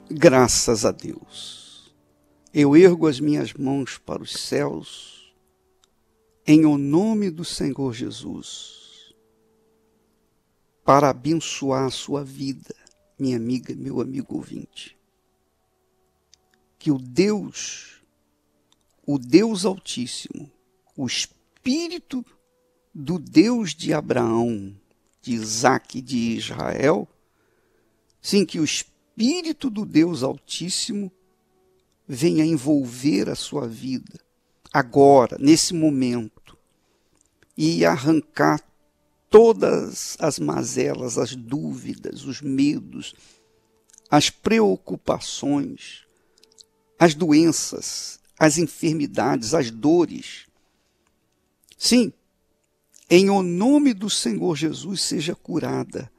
Graças a Deus. Eu ergo as minhas mãos para os céus, em o nome do Senhor Jesus, para abençoar a sua vida, minha amiga, meu amigo ouvinte. Que o Deus Altíssimo, o Espírito do Deus de Abraão, de Isaque e de Israel, sim, que o Espírito do Deus Altíssimo venha envolver a sua vida, agora, nesse momento, e arrancar todas as mazelas, as dúvidas, os medos, as preocupações, as doenças, as enfermidades, as dores. Sim, em o nome do Senhor Jesus, seja curado,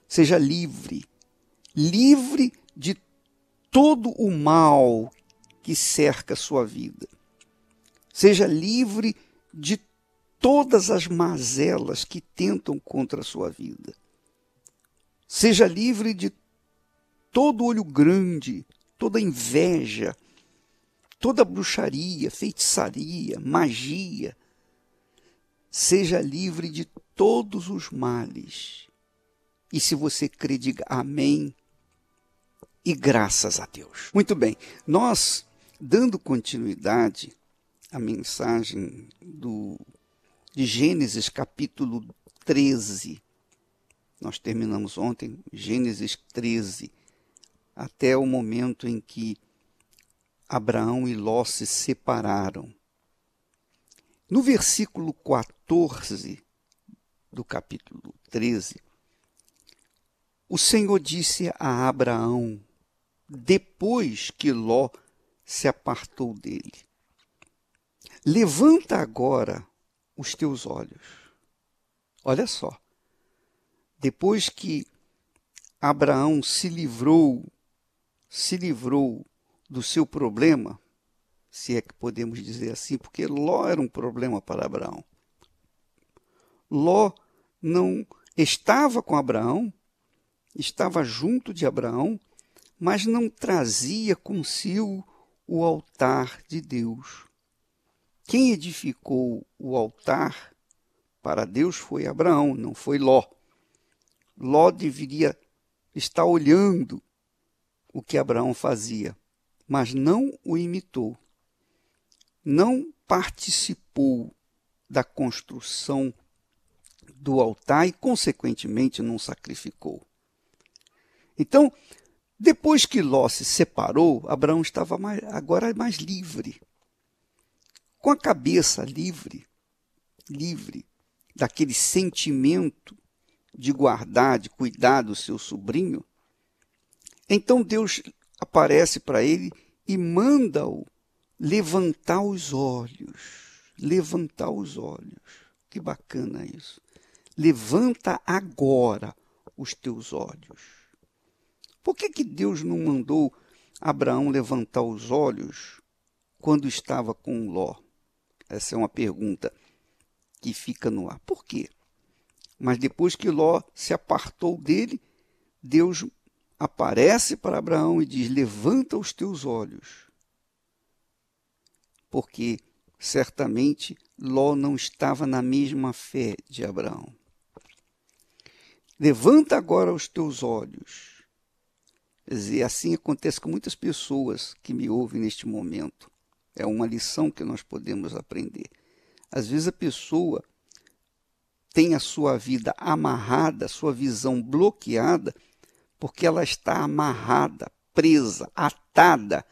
seja livre de todo o mal que cerca a sua vida. Seja livre de todas as mazelas que tentam contra a sua vida. Seja livre de todo olho grande, toda inveja, toda bruxaria, feitiçaria, magia. Seja livre de todos os males. E se você crê, diga amém e graças a Deus. Muito bem, nós, dando continuidade à mensagem de Gênesis capítulo 13, nós terminamos ontem Gênesis 13, até o momento em que Abraão e Ló se separaram. No versículo 14 do capítulo 13, o Senhor disse a Abraão, depois que Ló se apartou dele: levanta agora os teus olhos. Olha só, depois que Abraão se livrou do seu problema, se é que podemos dizer assim, porque Ló era um problema para Abraão. Ló não estava com Abraão, estava junto de Abraão, mas não trazia consigo o altar de Deus. Quem edificou o altar para Deus foi Abraão, não foi Ló. Ló deveria estar olhando o que Abraão fazia, mas não o imitou. Não participou da construção do altar e, consequentemente, não sacrificou. Então, depois que Ló se separou, Abraão estava agora mais livre, com a cabeça livre daquele sentimento de guardar, de cuidar do seu sobrinho. Então Deus aparece para ele e manda-o levantar os olhos. Levantar os olhos. Que bacana isso. Levanta agora os teus olhos. Por que Deus não mandou Abraão levantar os olhos quando estava com Ló? Essa é uma pergunta que fica no ar. Por quê? Mas depois que Ló se apartou dele, Deus aparece para Abraão e diz: levanta os teus olhos. Porque certamente Ló não estava na mesma fé de Abraão. Levanta agora os teus olhos. Quer dizer, assim acontece com muitas pessoas que me ouvem neste momento. É uma lição que nós podemos aprender. Às vezes a pessoa tem a sua vida amarrada, a sua visão bloqueada, porque ela está amarrada, presa, atada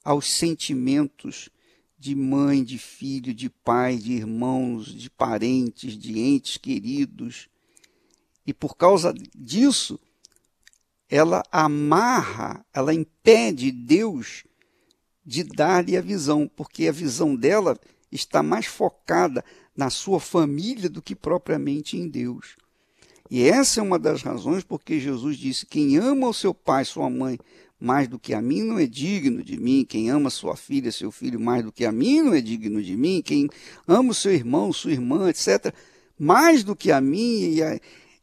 aos sentimentos de mãe, de filho, de pai, de irmãos, de parentes, de entes queridos. E por causa disso, ela amarra, ela impede Deus de dar-lhe a visão, porque a visão dela está mais focada na sua família do que propriamente em Deus. E essa é uma das razões porque Jesus disse: quem ama o seu pai, sua mãe, mais do que a mim, não é digno de mim. Quem ama sua filha, seu filho, mais do que a mim, não é digno de mim. Quem ama o seu irmão, sua irmã, etc., mais do que a mim,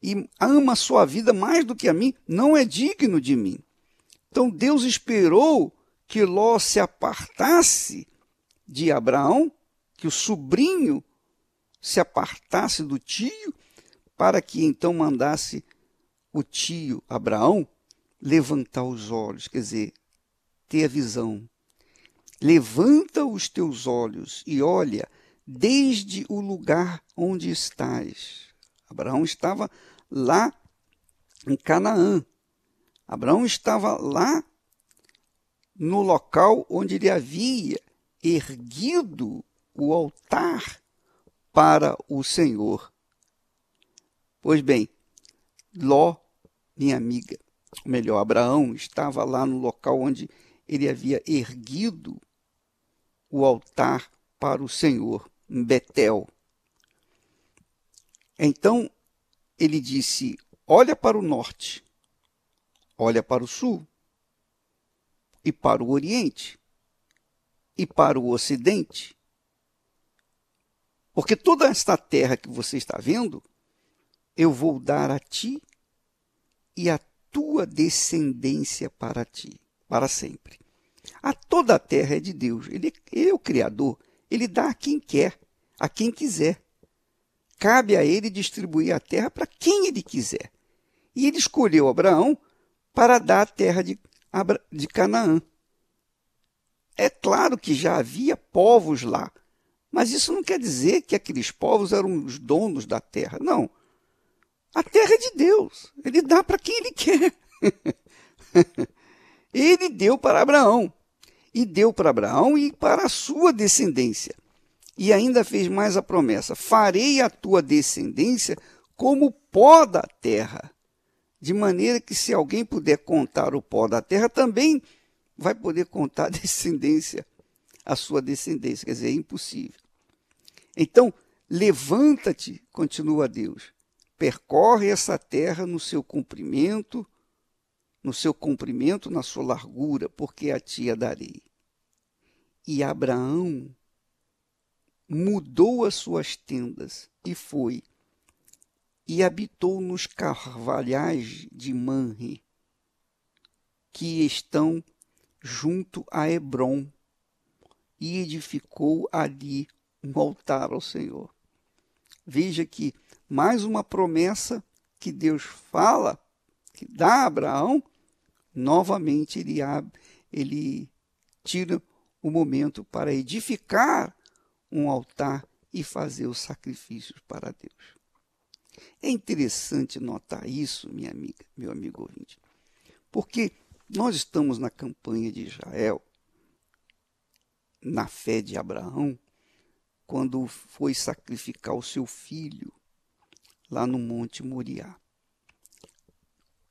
e ama a sua vida mais do que a mim, não é digno de mim. Então Deus esperou que Ló se apartasse de Abraão, que o sobrinho se apartasse do tio, para que então mandasse o tio Abraão levantar os olhos, quer dizer, ter a visão. Levanta os teus olhos e olha desde o lugar onde estás. Abraão estava lá em Canaã. Abraão estava lá no local onde ele havia erguido o altar para o Senhor. Pois bem, Ló, minha amiga, ou melhor, Abraão estava lá no local onde ele havia erguido o altar para o Senhor, em Betel. Então ele disse: olha para o norte, olha para o sul, e para o oriente, e para o ocidente. Porque toda esta terra que você está vendo, eu vou dar a ti e a tua descendência para ti, para sempre. Toda a terra é de Deus, ele é o Criador, ele dá a quem quer, a quem quiser. Cabe a ele distribuir a terra para quem ele quiser. E ele escolheu Abraão para dar a terra de Canaã. É claro que já havia povos lá, mas isso não quer dizer que aqueles povos eram os donos da terra. Não. A terra é de Deus. Ele dá para quem ele quer. Ele deu para Abraão. E deu para Abraão e para a sua descendência. E ainda fez mais a promessa: farei a tua descendência como o pó da terra. De maneira que, se alguém puder contar o pó da terra, também vai poder contar a sua descendência. Quer dizer, é impossível. Então, levanta-te, continua Deus, percorre essa terra no seu comprimento, na sua largura, porque a ti a darei. E Abraão mudou as suas tendas e foi, e habitou nos carvalhais de Manre, que estão junto a Hebrom, e edificou ali um altar ao Senhor. Veja que mais uma promessa que Deus fala, que dá a Abraão, novamente ele tira o momento para edificar um altar e fazer os sacrifícios para Deus. É interessante notar isso, minha amiga, meu amigo ouvinte, porque nós estamos na campanha de Israel, na fé de Abraão, quando foi sacrificar o seu filho lá no Monte Moriá.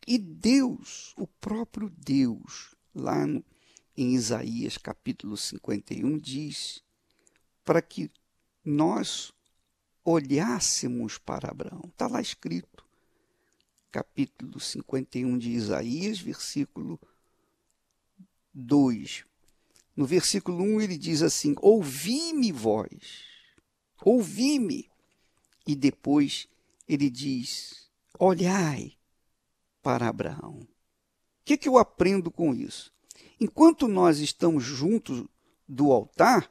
E Deus, o próprio Deus, lá em Isaías capítulo 51, diz para que nós olhássemos para Abraão. Está lá escrito, capítulo 51 de Isaías, versículo 2. No versículo 1 ele diz assim: ouvi-me vós, ouvi-me. E depois ele diz: olhai para Abraão. O que eu aprendo com isso? Enquanto nós estamos juntos do altar,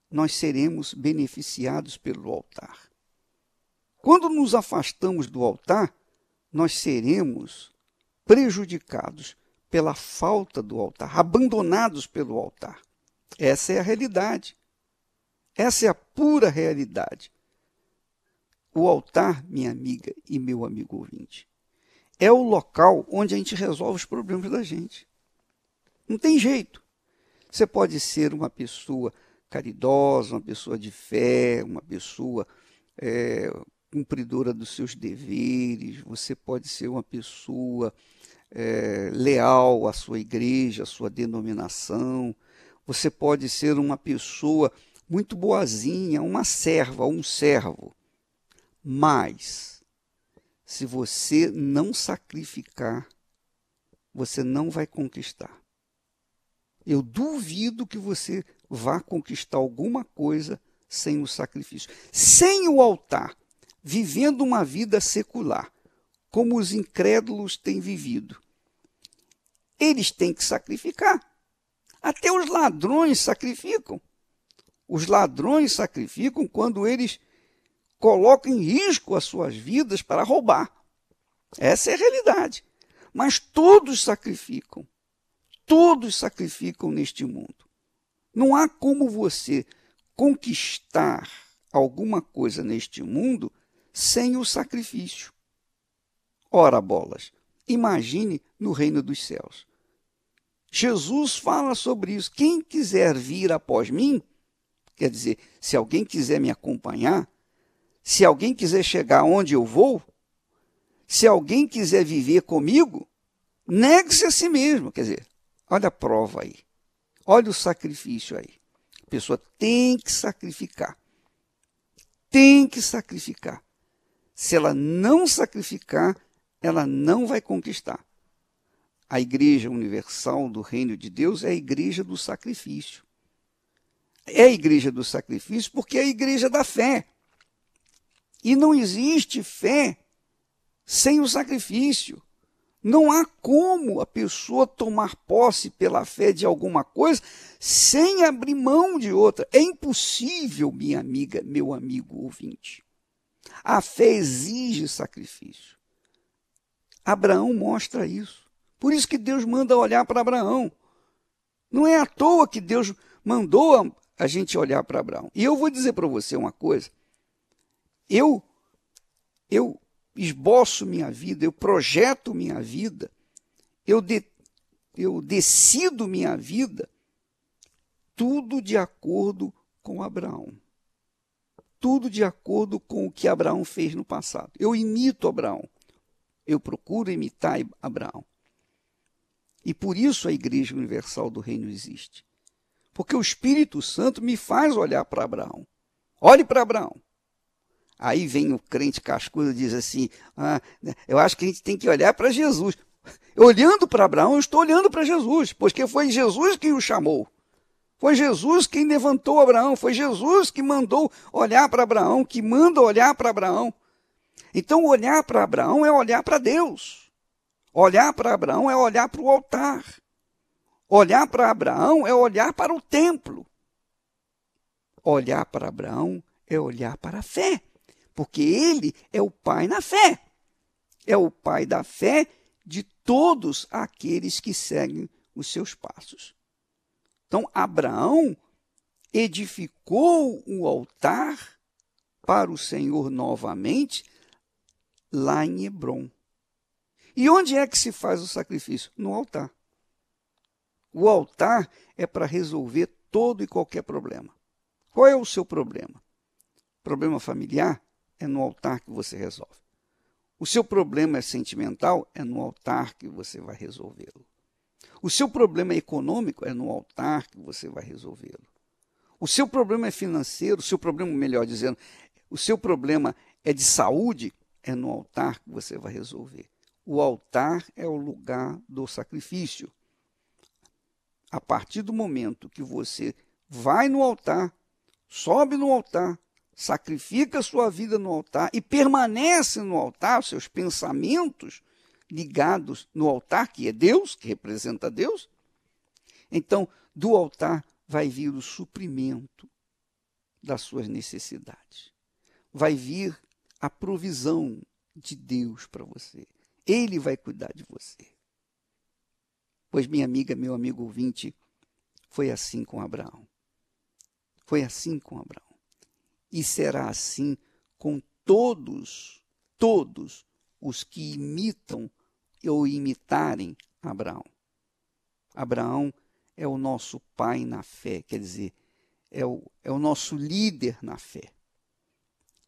nós seremos beneficiados pelo altar. Quando nos afastamos do altar, nós seremos prejudicados pela falta do altar, abandonados pelo altar. Essa é a realidade. Essa é a pura realidade. O altar, minha amiga e meu amigo ouvinte, é o local onde a gente resolve os problemas da gente. Não tem jeito. Você pode ser uma pessoa caridosa, uma pessoa de fé, uma pessoa cumpridora dos seus deveres, você pode ser uma pessoa leal à sua igreja, à sua denominação, você pode ser uma pessoa muito boazinha, uma serva, um servo. Mas, se você não sacrificar, você não vai conquistar. Eu duvido que você vá conquistar alguma coisa sem o sacrifício. Sem o altar, vivendo uma vida secular, como os incrédulos têm vivido, eles têm que sacrificar. Até os ladrões sacrificam. Os ladrões sacrificam quando eles colocam em risco as suas vidas para roubar. Essa é a realidade. Mas todos sacrificam. Todos sacrificam neste mundo. Não há como você conquistar alguma coisa neste mundo sem o sacrifício. Ora, bolas, imagine no reino dos céus. Jesus fala sobre isso. Quem quiser vir após mim, quer dizer, se alguém quiser me acompanhar, se alguém quiser chegar onde eu vou, se alguém quiser viver comigo, negue-se a si mesmo. Quer dizer, olha a prova aí. Olha o sacrifício aí. A pessoa tem que sacrificar. Tem que sacrificar. Se ela não sacrificar, ela não vai conquistar. A Igreja Universal do Reino de Deus é a Igreja do Sacrifício. É a Igreja do Sacrifício porque é a Igreja da fé. E não existe fé sem o sacrifício. Não há como a pessoa tomar posse pela fé de alguma coisa sem abrir mão de outra. É impossível, minha amiga, meu amigo ouvinte. A fé exige sacrifício. Abraão mostra isso. Por isso que Deus manda olhar para Abraão. Não é à toa que Deus mandou a gente olhar para Abraão. E eu vou dizer para você uma coisa. Eu esboço minha vida, eu projeto minha vida, eu decido minha vida, tudo de acordo com Abraão. Tudo de acordo com o que Abraão fez no passado. Eu imito Abraão. Eu procuro imitar Abraão. E por isso a Igreja Universal do Reino existe. Porque o Espírito Santo me faz olhar para Abraão. Olhe para Abraão. Aí vem o crente cascudo e diz assim, eu acho que a gente tem que olhar para Jesus. Olhando para Abraão, eu estou olhando para Jesus, porque foi Jesus quem o chamou. Foi Jesus quem levantou Abraão, foi Jesus que mandou olhar para Abraão, que manda olhar para Abraão. Então, olhar para Abraão é olhar para Deus. Olhar para Abraão é olhar para o altar. Olhar para Abraão é olhar para o templo. Olhar para Abraão é olhar para a fé. Porque ele é o pai na fé. É o pai da fé de todos aqueles que seguem os seus passos. Então, Abraão edificou o altar para o Senhor novamente lá em Hebrom. E onde é que se faz o sacrifício? No altar. O altar é para resolver todo e qualquer problema. Qual é o seu problema? Problema familiar? É no altar que você resolve. O seu problema é sentimental? É no altar que você vai resolvê-lo. O seu problema é econômico? É no altar que você vai resolvê-lo. O seu problema é financeiro? O seu problema, melhor dizendo, o seu problema é de saúde? É no altar que você vai resolver. O altar é o lugar do sacrifício. A partir do momento que você vai no altar, sobe no altar, sacrifica a sua vida no altar e permanece no altar, os seus pensamentos ligados no altar, que é Deus, que representa Deus, então do altar vai vir o suprimento das suas necessidades. Vai vir a provisão de Deus para você. Ele vai cuidar de você. Pois, minha amiga, meu amigo ouvinte, foi assim com Abraão. Foi assim com Abraão. E será assim com todos os que imitam ou imitarem Abraão. Abraão é o nosso pai na fé, quer dizer, é o nosso líder na fé.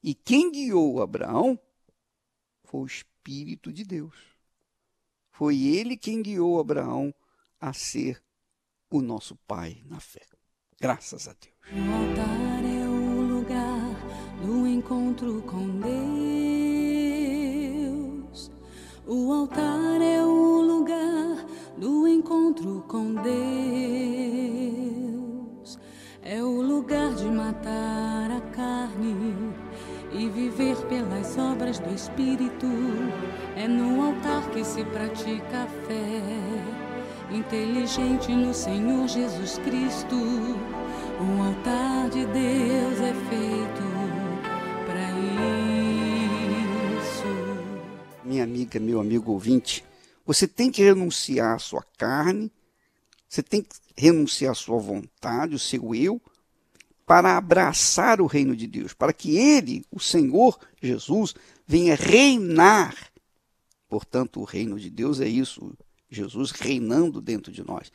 E quem guiou Abraão foi o Espírito de Deus. Foi ele quem guiou Abraão a ser o nosso pai na fé. Graças a Deus. O altar é o lugar do encontro com Deus. O altar é o lugar do encontro com Deus. É o lugar de matar a carne e viver pelas obras do Espírito. É no altar que se pratica a fé. inteligente no Senhor Jesus Cristo. Um altar de Deus é feito para isso. Minha amiga, meu amigo ouvinte, você tem que renunciar à sua carne, você tem que renunciar à sua vontade, o seu eu, para abraçar o reino de Deus, para que Ele, o Senhor Jesus, venha reinar. Portanto, o reino de Deus é isso, Jesus reinando dentro de nós.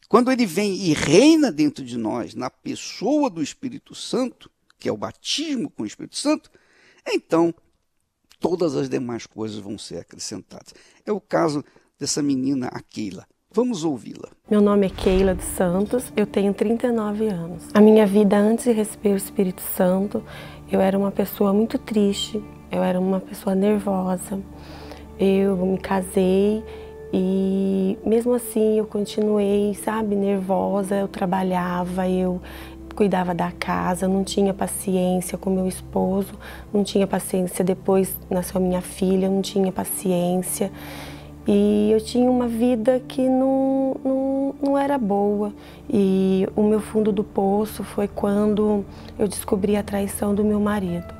Quando Ele vem e reina dentro de nós, na pessoa do Espírito Santo, que é o batismo com o Espírito Santo, então todas as demais coisas vão ser acrescentadas. É o caso dessa menina, a Keila. Vamos ouvi-la. Meu nome é Keila dos Santos, eu tenho 39 anos. A minha vida antes de receber o Espírito Santo, eu era uma pessoa muito triste, eu era uma pessoa nervosa. Eu me casei e mesmo assim eu continuei, sabe, nervosa. Eu trabalhava, eu cuidava da casa, não tinha paciência com meu esposo, não tinha paciência depois nasceu minha filha, não tinha paciência. E eu tinha uma vida que não era boa. E o meu fundo do poço foi quando eu descobri a traição do meu marido.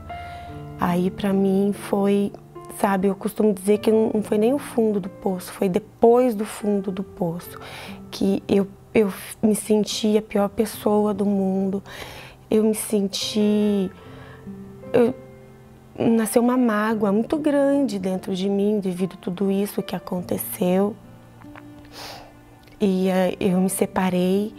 Aí para mim foi, sabe, eu costumo dizer que não foi nem o fundo do poço, foi depois do fundo do poço que eu me senti a pior pessoa do mundo. Eu me senti... Nasceu uma mágoa muito grande dentro de mim devido a tudo isso que aconteceu. E eu me separei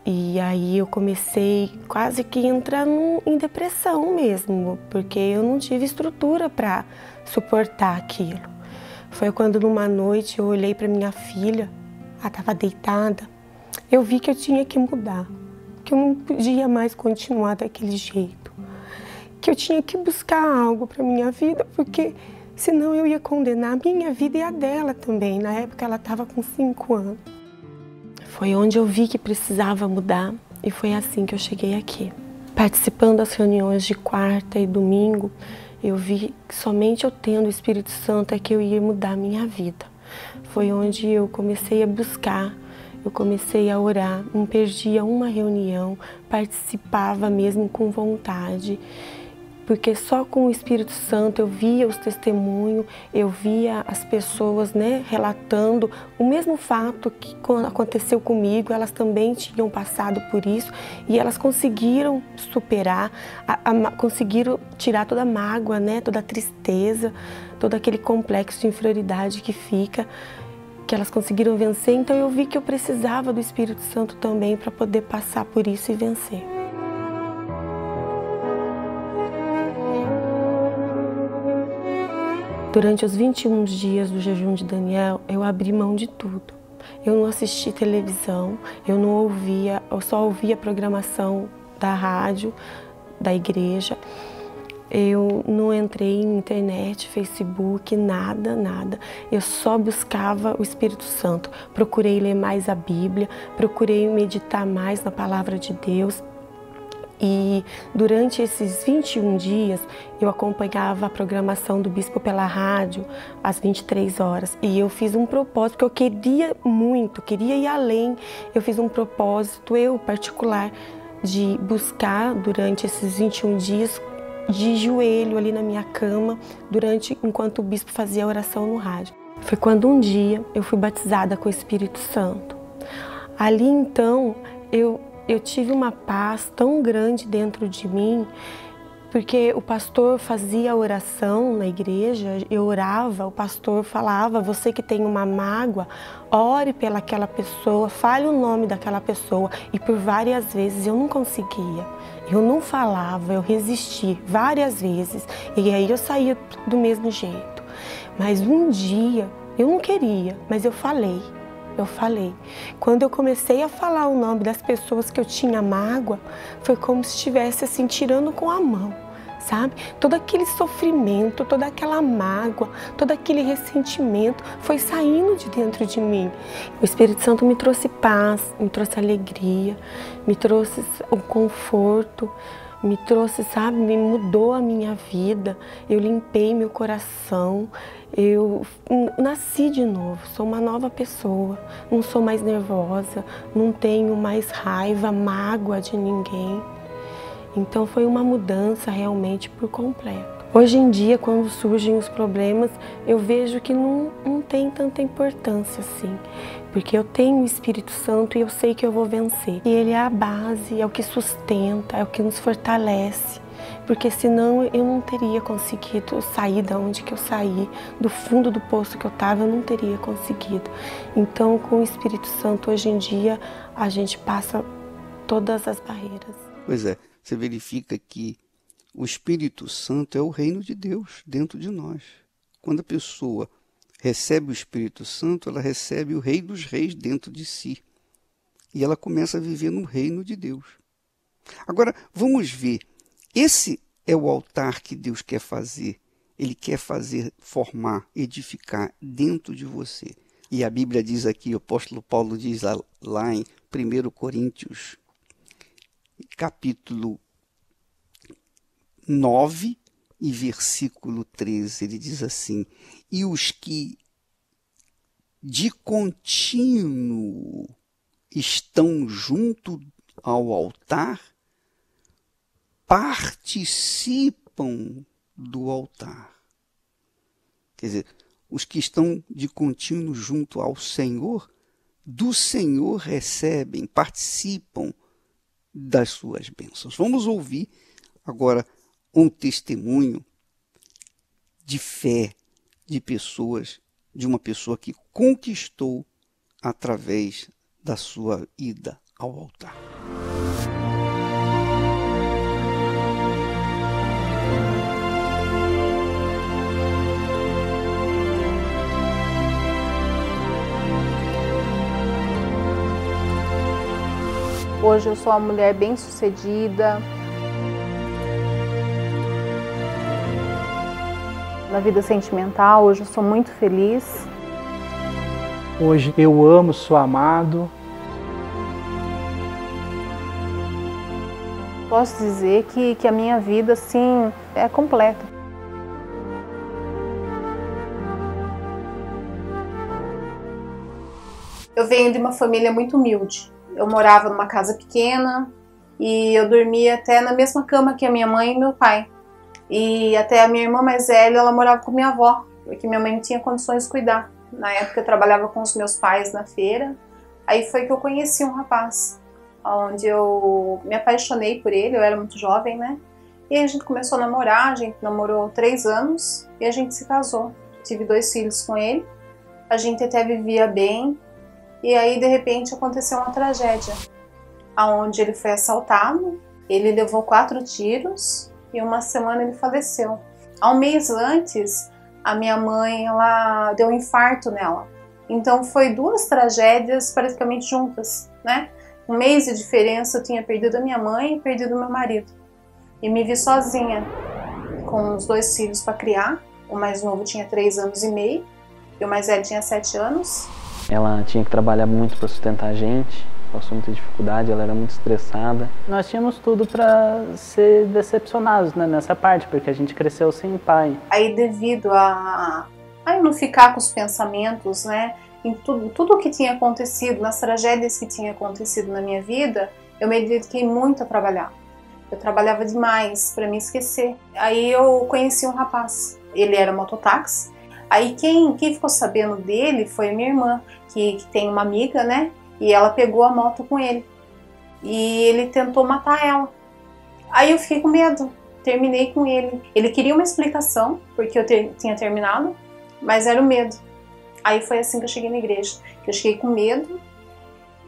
e aí eu comecei quase que a entrar em depressão mesmo, porque eu não tive estrutura para suportar aquilo. Foi quando numa noite eu olhei para minha filha, ela estava deitada, eu vi que eu tinha que mudar, que eu não podia mais continuar daquele jeito. Que eu tinha que buscar algo para minha vida, porque senão eu ia condenar a minha vida e a dela também. Na época ela estava com 5 anos. Foi onde eu vi que precisava mudar e foi assim que eu cheguei aqui. Participando das reuniões de quarta e domingo, eu vi que somente eu tendo o Espírito Santo é que eu ia mudar a minha vida. Foi onde eu comecei a buscar, eu comecei a orar, não perdia uma reunião, participava mesmo com vontade. Porque só com o Espírito Santo eu via os testemunhos, eu via as pessoas, né, relatando o mesmo fato que quando aconteceu comigo, elas também tinham passado por isso e elas conseguiram superar, conseguiram tirar toda a mágoa, né, toda a tristeza, todo aquele complexo de inferioridade que fica, que elas conseguiram vencer. Então eu vi que eu precisava do Espírito Santo também para poder passar por isso e vencer. Durante os 21 dias do jejum de Daniel, eu abri mão de tudo. Eu não assisti televisão, eu não ouvia, eu só ouvia a programação da rádio, da igreja. Eu não entrei em internet, Facebook, nada, nada. Eu só buscava o Espírito Santo. Procurei ler mais a Bíblia, procurei meditar mais na palavra de Deus. E durante esses 21 dias, eu acompanhava a programação do bispo pela rádio, às 23 horas. E eu fiz um propósito, porque eu queria muito, queria ir além. Eu fiz um propósito, eu particular, de buscar durante esses 21 dias, de joelho ali na minha cama, enquanto o bispo fazia a oração no rádio. Foi quando um dia eu fui batizada com o Espírito Santo. Ali então, eu tive uma paz tão grande dentro de mim, porque o pastor fazia a oração na igreja, eu orava, o pastor falava, você que tem uma mágoa, ore pelaquela pessoa, fale o nome daquela pessoa. E por várias vezes eu não conseguia, eu não falava, eu resisti várias vezes, e aí eu saía do mesmo jeito. Mas um dia, eu não queria, mas eu falei. Quando eu comecei a falar o nome das pessoas que eu tinha mágoa, foi como se estivesse assim, tirando com a mão, sabe? Todo aquele sofrimento, toda aquela mágoa, todo aquele ressentimento foi saindo de dentro de mim. O Espírito Santo me trouxe paz, me trouxe alegria, me trouxe um conforto, me trouxe, sabe, me mudou a minha vida. Eu limpei meu coração, eu nasci de novo, sou uma nova pessoa, não sou mais nervosa, não tenho mais raiva, mágoa de ninguém. Então foi uma mudança realmente por completo. Hoje em dia, quando surgem os problemas, eu vejo que não tem tanta importância assim, porque eu tenho o Espírito Santo e eu sei que eu vou vencer. E ele é a base, é o que sustenta, é o que nos fortalece, porque senão eu não teria conseguido sair da onde que eu saí, do fundo do poço que eu estava, eu não teria conseguido. Então, com o Espírito Santo, hoje em dia, a gente passa todas as barreiras. Pois é, você verifica que o Espírito Santo é o reino de Deus dentro de nós. Quando a pessoa recebe o Espírito Santo, ela recebe o Rei dos Reis dentro de si. E ela começa a viver no reino de Deus. Agora, vamos ver. Esse é o altar que Deus quer fazer. Ele quer fazer, formar, edificar dentro de você. E a Bíblia diz aqui, o apóstolo Paulo diz lá em 1 Coríntios, capítulo 9 e versículo 13, ele diz assim: e os que de contínuo estão junto ao altar participam do altar. Quer dizer, os que estão de contínuo junto ao Senhor, do Senhor recebem, participam das suas bênçãos. Vamos ouvir agora um testemunho de fé de pessoas, de uma pessoa que conquistou através da sua ida ao altar. Hoje eu sou uma mulher bem-sucedida. Na vida sentimental, hoje eu sou muito feliz. Hoje eu amo, sou amado. Posso dizer que a minha vida, assim, é completa. Eu venho de uma família muito humilde. Eu morava numa casa pequena e eu dormia até na mesma cama que a minha mãe e meu pai. E até a minha irmã mais velha, ela morava com minha avó, porque minha mãe não tinha condições de cuidar. Na época eu trabalhava com os meus pais na feira. Aí foi que eu conheci um rapaz, onde eu me apaixonei por ele, eu era muito jovem, né? E aí a gente começou a namorar, a gente namorou 3 anos e a gente se casou. Tive 2 filhos com ele, a gente até vivia bem. E aí de repente aconteceu uma tragédia, onde ele foi assaltado, ele levou 4 tiros e uma semana ele faleceu. Há um mês antes, a minha mãe ela deu um infarto nela. Então foi 2 tragédias praticamente juntas, né? Um mês de diferença eu tinha perdido a minha mãe e perdido o meu marido. E me vi sozinha, com os 2 filhos para criar. O mais novo tinha 3 anos e meio e o mais velho tinha 7 anos. Ela tinha que trabalhar muito para sustentar a gente, passou muita dificuldade, ela era muito estressada. Nós tínhamos tudo para ser decepcionados, né, nessa parte, porque a gente cresceu sem pai. Aí devido a eu não ficar com os pensamentos, né, em tudo o que tinha acontecido, nas tragédias que tinha acontecido na minha vida, eu me dediquei muito a trabalhar. Eu trabalhava demais para me esquecer. Aí eu conheci um rapaz, ele era mototáxi. Aí quem ficou sabendo dele foi a minha irmã, que tem uma amiga, né? E ela pegou a moto com ele. E ele tentou matar ela. Aí eu fiquei com medo, terminei com ele. Ele queria uma explicação, porque eu tinha terminado, mas era o medo. Aí foi assim que eu cheguei na igreja. Eu cheguei com medo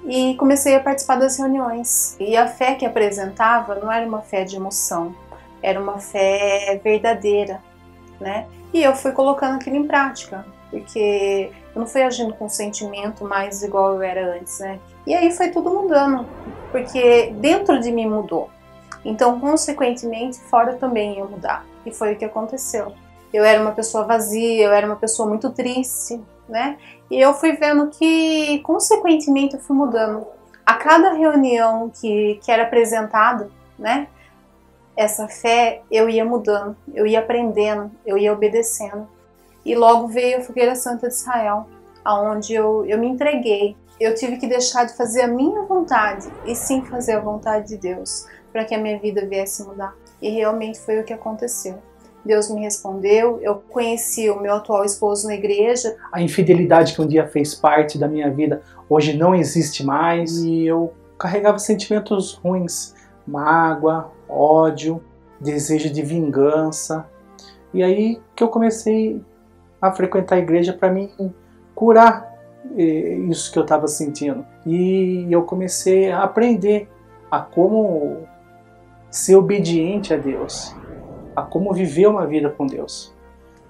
e comecei a participar das reuniões. E a fé que apresentava não era uma fé de emoção, era uma fé verdadeira, né? E eu fui colocando aquilo em prática, porque eu não fui agindo com sentimento mais igual eu era antes, né? E aí foi tudo mudando, porque dentro de mim mudou. Então, consequentemente, fora também ia mudar. E foi o que aconteceu. Eu era uma pessoa vazia, eu era uma pessoa muito triste, né? E eu fui vendo que, consequentemente, eu fui mudando. A cada reunião que era apresentado, né? essa fé, eu ia mudando, eu ia aprendendo, eu ia obedecendo. E logo veio a Fogueira Santa de Israel, aonde eu me entreguei. Eu tive que deixar de fazer a minha vontade e sim fazer a vontade de Deus, para que a minha vida viesse mudar. E realmente foi o que aconteceu. Deus me respondeu, eu conheci o meu atual esposo na igreja. A infidelidade que um dia fez parte da minha vida, hoje não existe mais. E eu carregava sentimentos ruins, mágoa, ódio, desejo de vingança. E aí que eu comecei a frequentar a igreja para me curar isso que eu estava sentindo. E eu comecei a aprender a como ser obediente a Deus, a como viver uma vida com Deus.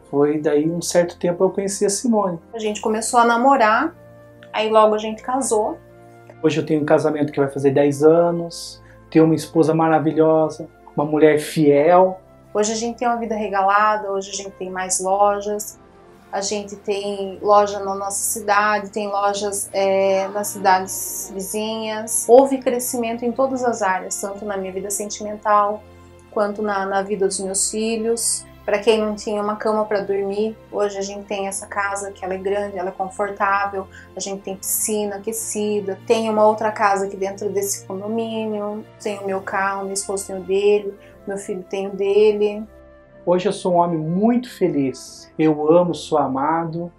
Foi daí um certo tempo eu conheci a Simone. A gente começou a namorar, aí logo a gente casou. Hoje eu tenho um casamento que vai fazer 10 anos, tenho uma esposa maravilhosa, uma mulher fiel. Hoje a gente tem uma vida regalada, hoje a gente tem mais lojas. A gente tem loja na nossa cidade, tem lojas nas cidades vizinhas. Houve crescimento em todas as áreas, tanto na minha vida sentimental, quanto na vida dos meus filhos. Para quem não tinha uma cama para dormir, hoje a gente tem essa casa que ela é grande, ela é confortável, a gente tem piscina aquecida, tem uma outra casa aqui dentro desse condomínio, tem o meu carro, meu esposo tem o dele, meu filho tem o dele. Hoje eu sou um homem muito feliz, eu amo, sou amado,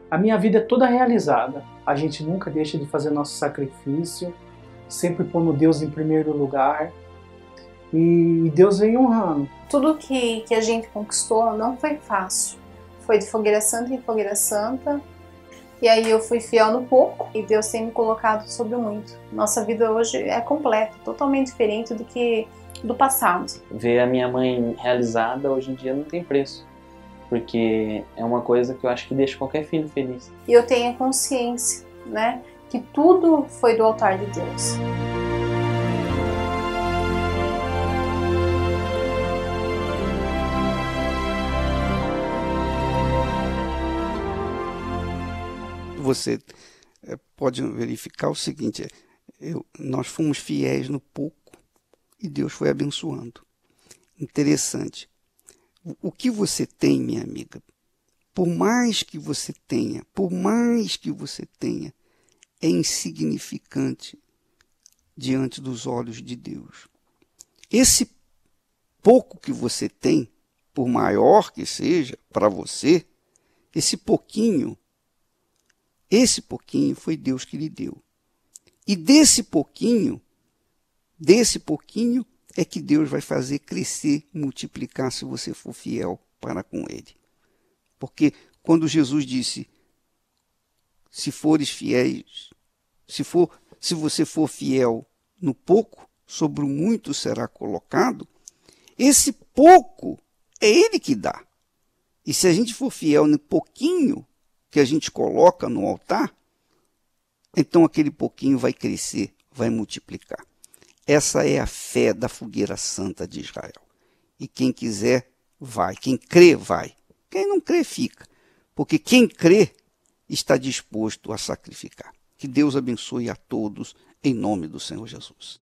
a minha vida é toda realizada. A gente nunca deixa de fazer nosso sacrifício, sempre pondo Deus em primeiro lugar, e Deus vem honrando. Tudo que a gente conquistou não foi fácil, foi de fogueira santa em fogueira santa, e aí eu fui fiel no pouco, e Deus tem me colocado sobre o muito. Nossa vida hoje é completa, totalmente diferente do passado. Ver a minha mãe realizada hoje em dia não tem preço, porque é uma coisa que eu acho que deixa qualquer filho feliz. E eu tenho a consciência, né, que tudo foi do altar de Deus. Você pode verificar o seguinte, nós fomos fiéis no pouco, e Deus foi abençoando. Interessante. O que você tem, minha amiga, por mais que você tenha, é insignificante diante dos olhos de Deus. Esse pouco que você tem, por maior que seja para você, esse pouquinho foi Deus que lhe deu. E desse pouquinho é que Deus vai fazer crescer, multiplicar se você for fiel para com Ele. Porque quando Jesus disse, se fores fiéis, se você for fiel no pouco, sobre o muito será colocado, esse pouco é Ele que dá. E se a gente for fiel no pouquinho que a gente coloca no altar, então aquele pouquinho vai crescer, vai multiplicar. Essa é a fé da Fogueira Santa de Israel. E quem quiser, vai. Quem crê, vai. Quem não crê, fica. Porque quem crê está disposto a sacrificar. Que Deus abençoe a todos, em nome do Senhor Jesus.